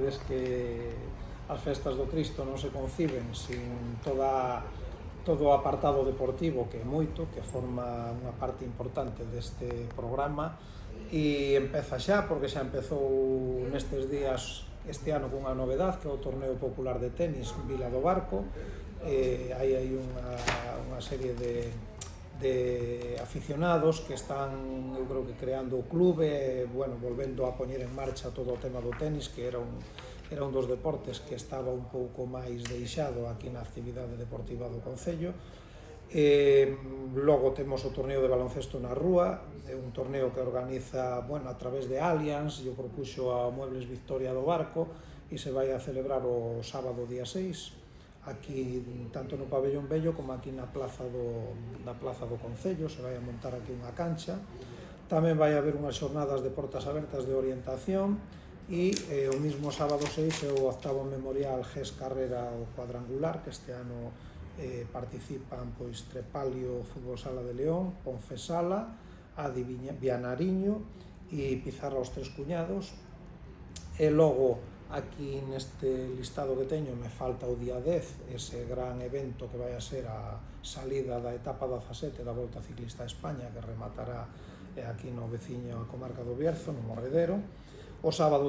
sabedes que as festas do Cristo non se conciben sin todo o apartado deportivo, que é moito, que forma unha parte importante deste programa, e empeza xa, porque xa empezou nestes días este ano cunha novedade, que é o Torneo Popular de Tenis Vila do Barco. Hai unha serie de aficionados que están, eu creo que creando o clube, volvendo a poñer en marcha todo o tema do tenis, que era un dos deportes que estaba un pouco máis deixado aquí na actividade deportiva do concello. Logo temos o torneo de baloncesto na rúa, é un torneo que organiza a través de Allianz, e o propuxo a Muebles Victoria do Barco, e se vai a celebrar o sábado día 6, aquí tanto no Pabellón Vello como aquí na plaza do Concello. Se vai a montar aquí unha cancha. Tamén vai haber unhas xornadas de portas abertas de orientación, e o mismo sábado 6 é o 8º memorial GES Carrera o cuadrangular, que este ano participan Trepalio Fútbol Sala de León, Ponfesala, Adi Vianariño e Pizarra os Tres Cuñados. E logo, aquí neste listado que teño, me falta o día 10, ese gran evento que vai a ser a salida da etapa 17 da Volta Ciclista a España, que rematará aquí no veciño a comarca do Bierzo, no Morredero. O sábado